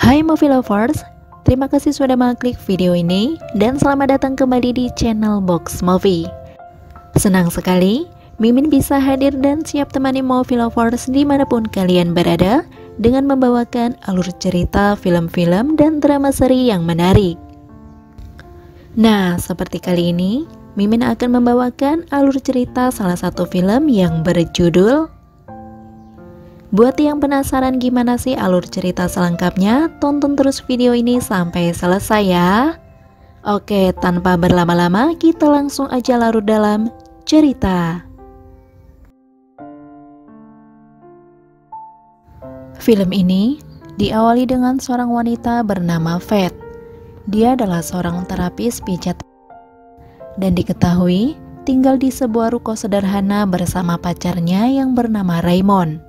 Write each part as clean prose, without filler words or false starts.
Hai movie lovers, terima kasih sudah mengklik video ini dan selamat datang kembali di channel Box Movie. Senang sekali Mimin bisa hadir dan siap temani movie lovers dimanapun kalian berada dengan membawakan alur cerita film-film dan drama seri yang menarik. Nah, seperti kali ini Mimin akan membawakan alur cerita salah satu film yang berjudul. Buat yang penasaran gimana sih alur cerita selengkapnya, tonton terus video ini sampai selesai ya. Oke, tanpa berlama-lama kita langsung aja larut dalam cerita. Film ini diawali dengan seorang wanita bernama Fat. Dia adalah seorang terapis pijat dan diketahui tinggal di sebuah ruko sederhana bersama pacarnya yang bernama Raymond.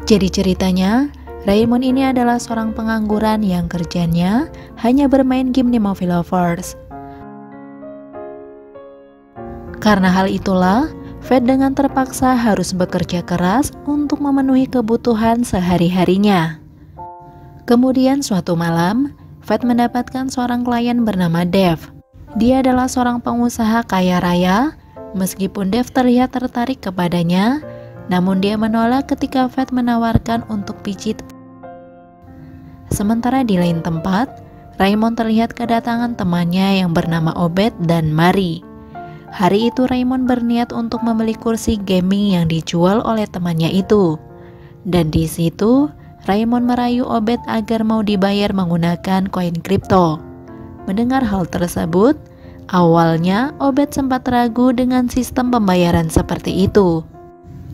Jadi ceritanya, Raymond ini adalah seorang pengangguran yang kerjanya hanya bermain game di movie lovers. Karena hal itulah, Fat dengan terpaksa harus bekerja keras untuk memenuhi kebutuhan sehari-harinya. Kemudian suatu malam, Fat mendapatkan seorang klien bernama Dave. Dia adalah seorang pengusaha kaya raya, meskipun Dave terlihat tertarik kepadanya, namun dia menolak ketika Fat menawarkan untuk pijit. Sementara di lain tempat, Raymond terlihat kedatangan temannya yang bernama Obed dan Mary. Hari itu Raymond berniat untuk membeli kursi gaming yang dijual oleh temannya itu. Dan di situ, Raymond merayu Obed agar mau dibayar menggunakan koin kripto. Mendengar hal tersebut, awalnya Obed sempat ragu dengan sistem pembayaran seperti itu.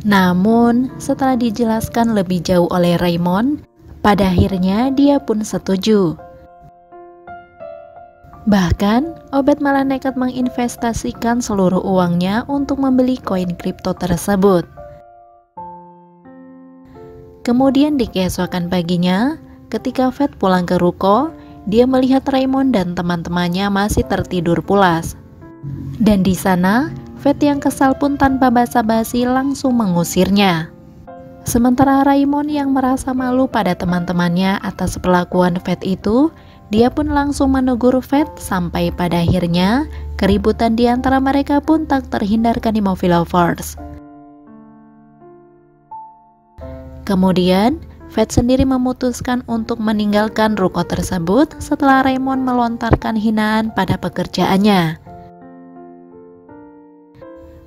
Namun, setelah dijelaskan lebih jauh oleh Raymond, pada akhirnya dia pun setuju. Bahkan, Obed malah nekat menginvestasikan seluruh uangnya untuk membeli koin kripto tersebut. Kemudian di keesokan paginya, ketika Fat pulang ke ruko, dia melihat Raymond dan teman-temannya masih tertidur pulas. Dan di sana, Fat yang kesal pun tanpa basa-basi langsung mengusirnya. Sementara Raymond yang merasa malu pada teman-temannya atas perlakuan Fat itu, dia pun langsung menegur Fat sampai pada akhirnya keributan di antara mereka pun tak terhindarkan di movie lovers. Kemudian, Fat sendiri memutuskan untuk meninggalkan ruko tersebut setelah Raymond melontarkan hinaan pada pekerjaannya.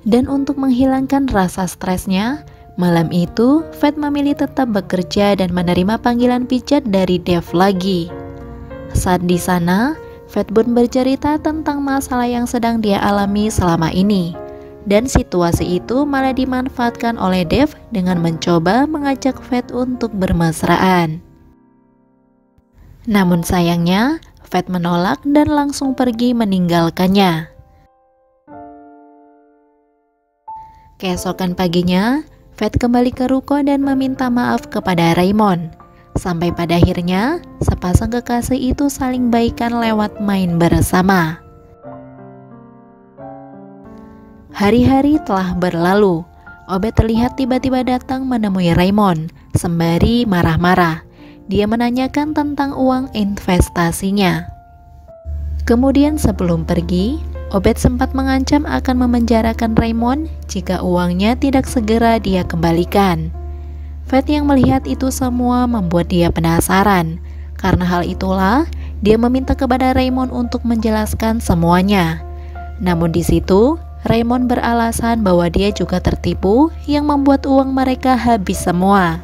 Dan untuk menghilangkan rasa stresnya, malam itu Fat memilih tetap bekerja dan menerima panggilan pijat dari Dave lagi. Saat di sana, Fat pun bercerita tentang masalah yang sedang dia alami selama ini. Dan situasi itu malah dimanfaatkan oleh Dave dengan mencoba mengajak Fat untuk bermesraan. Namun sayangnya, Fat menolak dan langsung pergi meninggalkannya. Keesokan paginya, Fat kembali ke ruko dan meminta maaf kepada Raymond. Sampai pada akhirnya, sepasang kekasih itu saling baikan lewat main bersama. Hari-hari telah berlalu. Obed terlihat tiba-tiba datang menemui Raymond, sembari marah-marah. Dia menanyakan tentang uang investasinya. Kemudian sebelum pergi, Obed sempat mengancam akan memenjarakan Raymond jika uangnya tidak segera dia kembalikan. Fat yang melihat itu semua membuat dia penasaran. Karena hal itulah, dia meminta kepada Raymond untuk menjelaskan semuanya. Namun di situ, Raymond beralasan bahwa dia juga tertipu yang membuat uang mereka habis semua.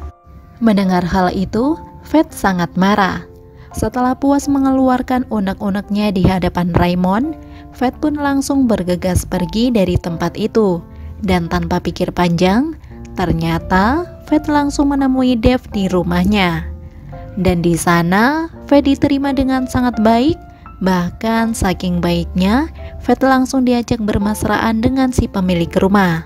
Mendengar hal itu, Fat sangat marah. Setelah puas mengeluarkan unek-uneknya di hadapan Raymond, Fat pun langsung bergegas pergi dari tempat itu. Dan tanpa pikir panjang, ternyata Fat langsung menemui Dave di rumahnya. Dan di sana, Fat diterima dengan sangat baik. Bahkan saking baiknya, Fat langsung diajak bermesraan dengan si pemilik rumah.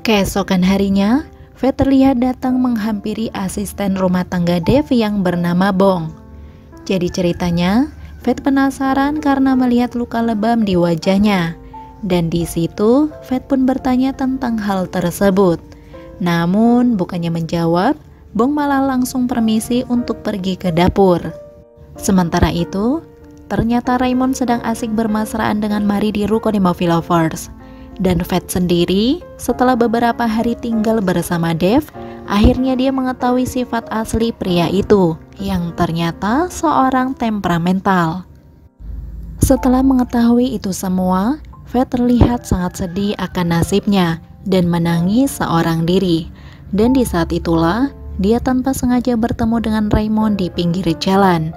Keesokan harinya, Fat terlihat datang menghampiri asisten rumah tangga Dave yang bernama Bong. Jadi ceritanya, Fat penasaran karena melihat luka lebam di wajahnya. Dan di situ, Fat pun bertanya tentang hal tersebut. Namun bukannya menjawab, Bong malah langsung permisi untuk pergi ke dapur. Sementara itu, ternyata Raymond sedang asik bermesraan dengan Mary di ruko di Movie Lovers. Dan Fat sendiri, setelah beberapa hari tinggal bersama Dave, akhirnya dia mengetahui sifat asli pria itu, yang ternyata seorang temperamental. Setelah mengetahui itu semua, Fat terlihat sangat sedih akan nasibnya dan menangis seorang diri. Dan di saat itulah, dia tanpa sengaja bertemu dengan Raymond di pinggir jalan.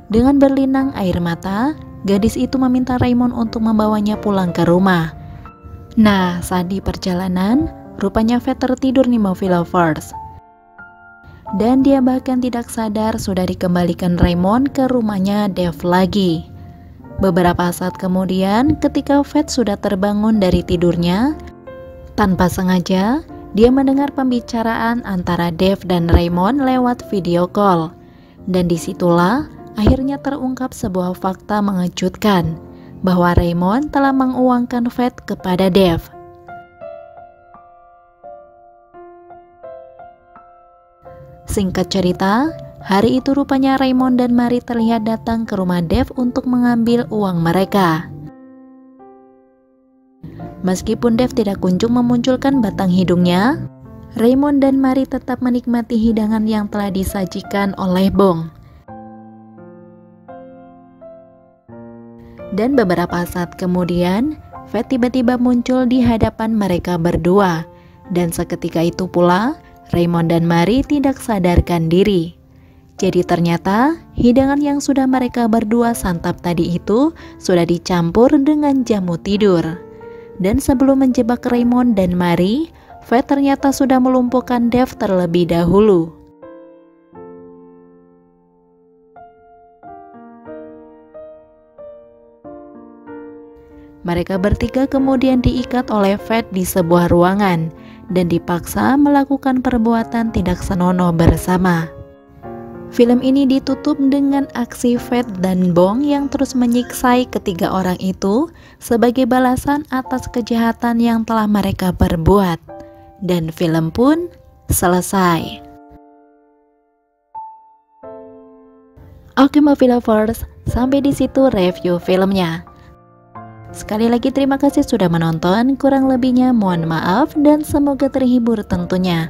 Dengan berlinang air mata, gadis itu meminta Raymond untuk membawanya pulang ke rumah. Nah, saat di perjalanan, rupanya Fat tertidur di Movie Lovers. Dan dia bahkan tidak sadar sudah dikembalikan Raymond ke rumahnya Dave lagi. Beberapa saat kemudian, ketika Fat sudah terbangun dari tidurnya, tanpa sengaja, dia mendengar pembicaraan antara Dave dan Raymond lewat video call. Dan disitulah akhirnya terungkap sebuah fakta mengejutkan, bahwa Raymond telah menguangkan Fat kepada Dave. Singkat cerita, hari itu rupanya Raymond dan Mary terlihat datang ke rumah Dave untuk mengambil uang mereka. Meskipun Dave tidak kunjung memunculkan batang hidungnya, Raymond dan Mary tetap menikmati hidangan yang telah disajikan oleh Bong. Dan beberapa saat kemudian, Fat tiba-tiba muncul di hadapan mereka berdua. Dan seketika itu pula, Raymond dan Mary tidak sadarkan diri. Jadi ternyata, hidangan yang sudah mereka berdua santap tadi itu sudah dicampur dengan jamu tidur. Dan sebelum menjebak Raymond dan Mary, Fat ternyata sudah melumpuhkan Dave terlebih dahulu. Mereka bertiga kemudian diikat oleh Fat di sebuah ruangan dan dipaksa melakukan perbuatan tidak senonoh bersama. Film ini ditutup dengan aksi Fat dan Bong yang terus menyiksai ketiga orang itu sebagai balasan atas kejahatan yang telah mereka perbuat. Dan film pun selesai. Oke Movie Lovers, sampai di situ review filmnya. Sekali lagi terima kasih sudah menonton, kurang lebihnya mohon maaf dan semoga terhibur tentunya.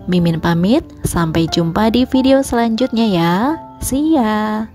Mimin pamit, sampai jumpa di video selanjutnya ya. See ya.